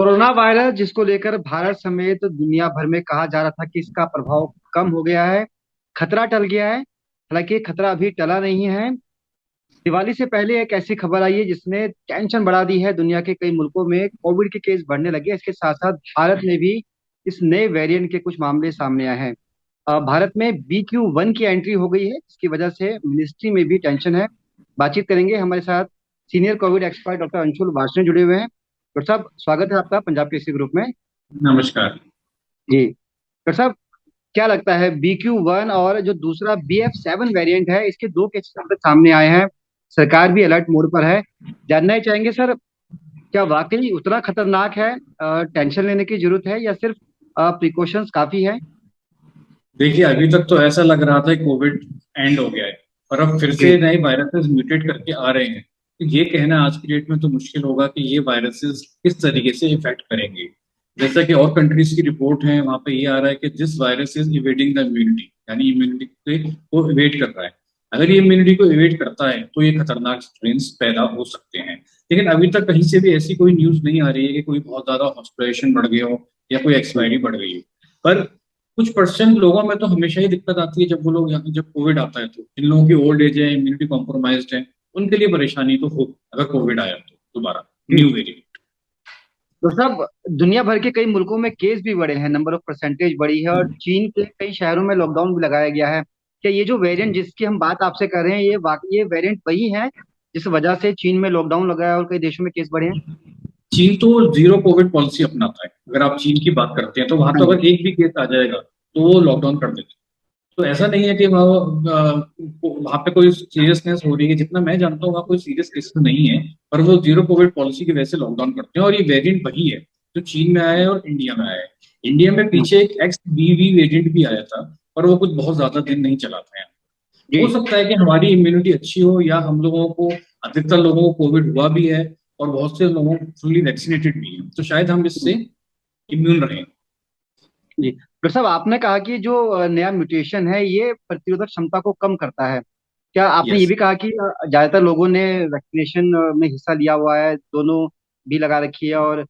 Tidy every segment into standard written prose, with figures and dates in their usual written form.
Corona virus जिसको लेकर भारत समेत दुनिया भर में कहा जा रहा था कि इसका प्रभाव कम हो गया है, खतरा टल गया है। हालांकि ये खतरा अभी टला नहीं है। दिवाली से पहले एक ऐसी खबर आई है जिसने टेंशन बढ़ा दी है। दुनिया के कई मुल्कों में कोविड के केस बढ़ने लगे हैं। इसके साथ साथ भारत में भी इस नए वेरिएंट के कुछ मामले सामने आए हैं। भारत में BQ.1 की एंट्री हो गई है, जिसकी वजह से मिनिस्ट्री में भी टेंशन है। बातचीत करेंगे हमारे साथ senior covid expert doctor Anshul Varshney जुड़े हुए हैं। डॉक्टर साहब, स्वागत है आपका पंजाब केसरी ग्रुप में। नमस्कार। जी डॉक्टर साहब, क्या लगता है BQ.1 और जो दूसरा BF.7 वेरिएंट है, इसके दो केसेस अब तक सामने आए हैं। सरकार भी अलर्ट मोड पर है। जानना ही चाहेंगे सर, क्या वाकई उतना खतरनाक है? टेंशन लेने की जरूरत है या सिर्फ प्रिकॉशंस काफी है? देखिए, अभी तक तो ऐसा लग रहा था कि कोविड एंड हो गया है, और अब फिर जी। से नए वायरसेस म्यूटेट करके आ रहे हैं। तो ये कहना आज की डेट में तो मुश्किल होगा कि ये वायरसेस किस तरीके से इफेक्ट करेंगे। जैसा कि और कंट्रीज की रिपोर्ट है, वहां पे ये आ रहा है कि this virus is evading the immunity, यानी इम्यूनिटी को इवेट कर रहा है। अगर ये इम्यूनिटी को इवेट करता है तो ये खतरनाक स्ट्रेन्स पैदा हो सकते हैं। लेकिन अभी तक कहीं से भी ऐसी कोई न्यूज नहीं आ रही है कि कोई बहुत ज्यादा हॉस्पिटलाइजेशन बढ़ गया हो या कोई एक्सपायरी बढ़ गई हो। पर कुछ परसेंट लोगों में तो हमेशा ही दिक्कत आती है जब वो लोग यहाँ जब कोविड आता है, तो जिन लोगों की ओल्ड एज है, इम्यूनिटी कॉम्प्रोमाइज्ड है, उनके लिए परेशानी तो हो, अगर कोविड आया तो दोबारा जी न्यू वेरिएंट। तो सब दुनिया भर के कई मुल्कों में केस भी बढ़े हैं, नंबर ऑफ परसेंटेज बढ़ी है, और चीन के कई शहरों में लॉकडाउन भी लगाया गया है। क्या ये जो वेरिएंट जिसकी हम बात आपसे कर रहे हैं, ये वाकई ये वेरिएंट वही है जिस वजह से चीन में लॉकडाउन लगाया और कई देशों में केस बढ़े हैं? चीन तो जीरो कोविड पॉलिसी अपनाता है। अगर आप चीन की बात करते हैं तो वहां हाँ तो जी। अगर एक भी केस आ जाएगा तो वो लॉकडाउन कर देते हैं। तो ऐसा नहीं है कि वहां पे कोई सीरियसनेस हो रही है। जितना मैं जानता हूँ वहाँ कोई सीरियस केसेस नहीं है, पर वो जीरो कोविड पॉलिसी की वजह से लॉकडाउन करते हैं। और ये वेरिएंट वही है जो चीन में आया है और इंडिया में आया है। इंडिया में हाँ, पीछे एक XBB वेरिएंट भी आया था, पर वो कुछ बहुत ज्यादा दिन नहीं चला था। हो जी सकता है कि हमारी इम्यूनिटी अच्छी हो, या हम लोगों को, अधिकतर लोगों को कोविड हुआ भी है और बहुत से लोगों को फुल्ली वैक्सीनेटेड भी है, तो शायद हम इससे इम्यून रहें। जी डॉक्टर साहब, आपने कहा कि जो नया म्यूटेशन है ये प्रतिरोधक क्षमता को कम करता है। क्या आपने ये यस। भी कहा कि ज्यादातर लोगों ने वैक्सीनेशन में हिस्सा लिया हुआ है, दोनों भी लगा रखी है, और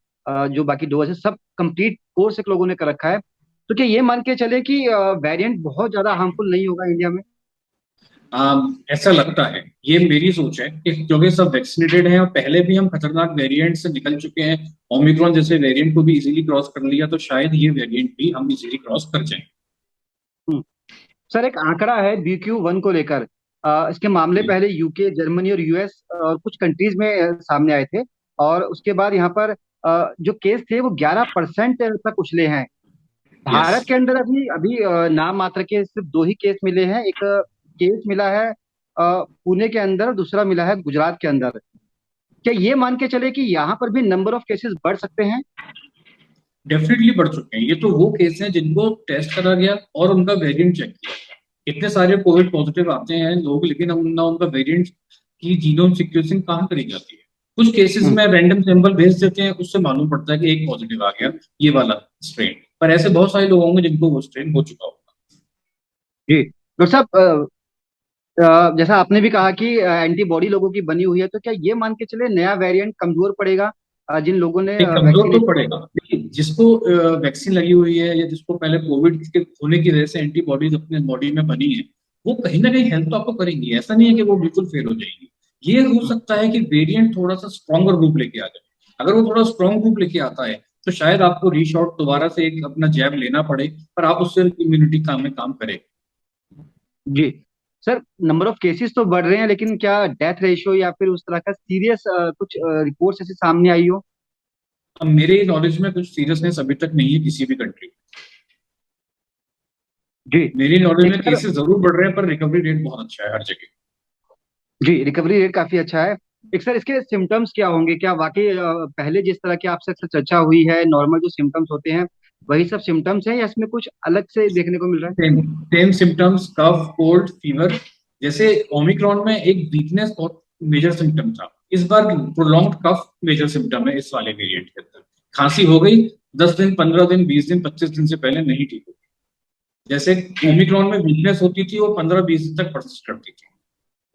जो बाकी डोज है सब कंप्लीट कोर्स एक लोगों ने कर रखा है? तो क्या ये मान के चले कि वेरिएंट बहुत ज्यादा हार्मफुल नहीं होगा इंडिया में? ऐसा लगता है, ये मेरी सोच है कि क्योंकि सब वैक्सीनेटेड हैं और पहले भी हम खतरनाक वेरिएंट से निकल चुके हैं, ओमिक्रॉन जैसे वेरिएंट को भी इजीली क्रॉस कर लिया, तो शायद ये वेरिएंट भी हम इजीली क्रॉस कर जाएं। हम्म। सर, एक आंकड़ा है BQ.1 को लेकर। इसके मामले जी। पहले यूके, जर्मनी और US और कुछ कंट्रीज में सामने आए थे। और उसके बाद यहाँ पर जो केस थे वो 11% तक उछले हैं। यस। भारत के अंदर अभी अभी नाम मात्र के सिर्फ दो ही केस मिले हैं। एक केस मिला है पुणे के अंदर, और दूसरा मिला है गुजरात के अंदर। क्या ये मान के चले कि यहाँ पर भी नंबर ऑफ केसेस बढ़ सकते हैं? डेफिनेटली बढ़ चुके हैं। ये तो वो केस हैं जिनको टेस्ट करा गया और उनका वेरिएंट चेक किया गया। इतने सारे कोविड पॉजिटिव आते हैं लोग, लेकिन हम ना उनका वेरिएंट की जीनोम सिक्वेंसिंग कहाँ करी जाती है। कुछ केसेस हम्म। में रैंडम सैंपल भेज देते हैं, उससे मालूम पड़ता है कि एक पॉजिटिव आ गया, ये वाला स्ट्रेन। पर ऐसे बहुत सारे लोग होंगे जिनको वो स्ट्रेन हो चुका होगा। जी डॉक्टर साहब, जैसा आपने भी कहा कि एंटीबॉडी लोगों की बनी हुई है, तो क्या ये मान के चले नया वेरिएंट कमजोर पड़ेगा जिन लोगों ने नहीं, कमजोर तो वैक्सीनेशन? पड़ेगा। देखिए, जिसको वैक्सीन लगी हुई है या जिसको पहले कोविड के होने की वजह से एंटीबॉडीज अपने बॉडी में बनी है, वो कहीं ना कहीं हेल्प तो आपको करेंगी। ऐसा नहीं है कि वो बिल्कुल फेल हो जाएंगी। ये हो सकता है कि वेरिएंट थोड़ा सा स्ट्रॉन्गर रूप लेके आ जाए। अगर वो थोड़ा स्ट्रॉन्ग रूप लेके आता है तो शायद आपको रीशॉट दोबारा से एक अपना जैब लेना पड़े, पर आप उससे इम्यूनिटी काम में काम करें। जी सर, नंबर ऑफ केसेस तो बढ़ रहे हैं, लेकिन क्या डेथ रेशियो या फिर उस तरह का सीरियस कुछ रिपोर्ट्स ऐसे सामने आई हो? अब मेरे नॉलेज में कुछ सीरियसनेस अभी तक नहीं है किसी भी कंट्री में। जी। मेरी नॉलेज एक में सर, केसेस जरूर बढ़ रहे हैं, पर रिकवरी रेट बहुत अच्छा है हर जगह। जी रिकवरी रेट काफी अच्छा है। एक सर, इसके सिम्टम्स क्या होंगे? क्या वाकई पहले जिस तरह की आपसे अक्सर चर्चा हुई है, नॉर्मल जो सिम्टम्स होते हैं वही सब सिम्टम्स हैं, या इसमें कुछ अलग से देखने को मिल रहा है? सेम सेम सिम्टम्स, कफ, कोल्ड, फीवर। जैसे ओमिक्रॉन में एक वीकनेस और मेजर सिम्टम था, इस बार प्रोलॉन्ग्ड कफ मेजर सिम्टम है इस वाले वेरिएंट के अंदर। खांसी हो गई 10 दिन, 15 दिन, 20 दिन, 25 दिन से पहले नहीं ठीक होगी। जैसे जी। ओमिक्रॉन में वीकनेस होती थी, वो 15-20 दिन तक परसिस्ट करती थी।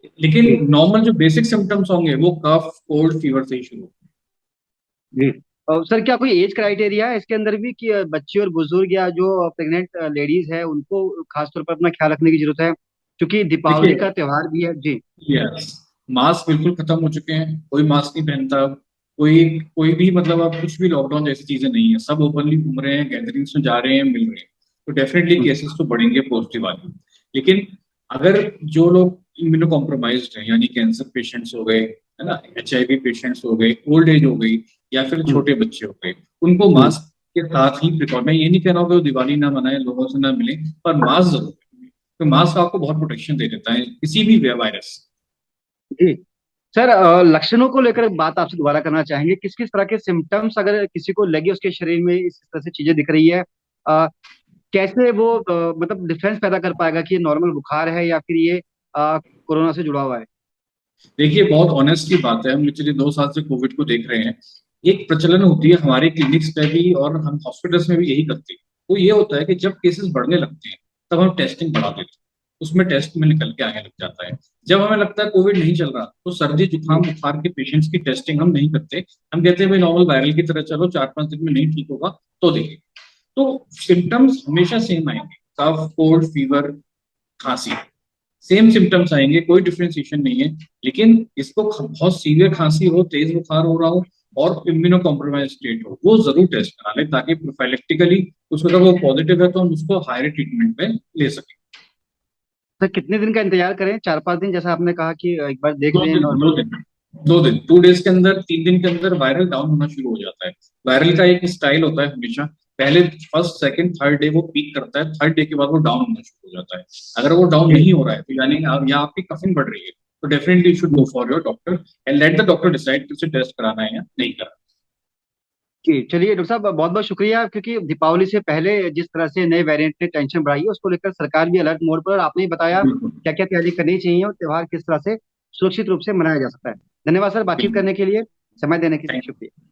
जी। लेकिन नॉर्मल जो बेसिक सिम्टम्स होंगे वो कफ, कोल्ड, फीवर से ही शुरू होंगे। जी सर क्या कोई एज क्राइटेरिया है इसके अंदर भी कि बच्चे और बुजुर्ग या जो प्रेग्नेंट लेडीज है उनको खासतौर पर अपना ख्याल रखने की जरूरत है, क्योंकि दीपावली देखिए, का त्योहार भी है जी। यस, मास्क बिल्कुल खत्म हो चुके हैं, कोई मास्क नहीं पहनता। कोई कोई भी मतलब अब कुछ भी लॉकडाउन जैसी चीजें नहीं है, सब ओपनली घूम रहे हैं, गैदरिंग्स में जा रहे हैं, मिल रहे हैं। तो डेफिनेटली हम्म, केसेस तो बढ़ेंगे पॉजिटिव वाले। लेकिन अगर जो लोग इम्यूनो कॉम्प्रोमाइज्ड हैं, यानी कैंसर पेशेंट्स हो गए, है ना, HIV पेशेंट्स हो गए, ओल्ड एज हो गई, या फिर हम्म, छोटे बच्चे हो गए, उनको हम्म। मास्क के साथ ही प्रिकॉशन, मैं ये नहीं कह रहा हूँ कि वो दिवाली ना मनाए, लोगों से ना मिले, पर मास्क जरूर पहने। तो मास्क आपको बहुत प्रोटेक्शन दे देता है किसी भी वायरस से। जी सर, लक्षणों को लेकर बात आपसे दोबारा करना चाहेंगे, किस किस तरह के सिम्टम्स अगर किसी को लगे उसके शरीर में इस तरह से चीजें दिख रही है, अ, कैसे वो मतलब डिफरेंस पैदा कर पाएगा कि ये नॉर्मल बुखार है या फिर ये कोरोना से जुड़ा हुआ है। देखिए, बहुत ऑनेस्ट की बात है, हम पिछले 2 साल से कोविड को देख रहे हैं। एक प्रचलन होती है हमारे क्लिनिक्स पे भी, और हम हॉस्पिटल्स में भी यही करते हैं। वो ये होता है कि जब केसेस बढ़ने लगते हैं, तब हम टेस्टिंग बढ़ा देते हैं, उसमें टेस्ट में निकल के आने लग जाता है। जब हमें लगता है कोविड नहीं चल रहा, तो सर्दी जुकाम जी बुखार के पेशेंट्स की टेस्टिंग हम नहीं करते। हम कहते हैं भाई नॉर्मल वायरल की तरह चलो, 4-5 दिन में नहीं ठीक होगा तो देखिए। तो सिम्टम्स हमेशा सेम आएंगे, कफ, कोल्ड, फीवर, खांसी, सेम सिम्टम्स आएंगे, कोई डिफ्रेंसिएशन नहीं है। लेकिन इसको बहुत सीवियर खांसी हो, तेज बुखार हो रहा हो, और इम्यूनो कॉम्प्रोमाइज स्टेट हो, वो जरूर टेस्ट करा ले, ताकि प्रोफाइलेक्टिकली उसको, अगर वो पॉजिटिव है तो हम उसको हायर ट्रीटमेंट में ले सकें। सर, कितने दिन का इंतजार करें, 4-5 दिन जैसा आपने कहा कि एक बार देख दो लें दिन दो नॉर्मल। दिन 2 दिन, 2 डेज के अंदर, 3 दिन के अंदर वायरल डाउन होना शुरू हो जाता है। वायरल का एक स्टाइल होता है हमेशा, पहले फर्स्ट सेकंड थर्ड डे वो पीक करता है, थर्ड डे के बाद वो डाउन होना शुरू हो जाता है। अगर वो डाउन जी नहीं हो रहा है, तो यानी आप, या आपकी कफिंग बढ़ रही है, तो definitely you should go for your doctor and let the doctor decide कि उसे टेस्ट कराना है या नहीं कराना। जी, चलिए डॉक्टर साहब बहुत बहुत शुक्रिया, क्योंकि दीपावली से पहले जिस तरह से नए वेरिएंट ने टेंशन बढ़ाई है उसको लेकर सरकार भी अलर्ट मोड पर, और आपने ही बताया बिल्कुल। क्या क्या तैयारी करनी चाहिए और त्योहार किस तरह से सुरक्षित रूप से मनाया जा सकता है। धन्यवाद सर बातचीत बिल्कुल। करने के लिए, समय देने के लिए थैंक शुक्रिया।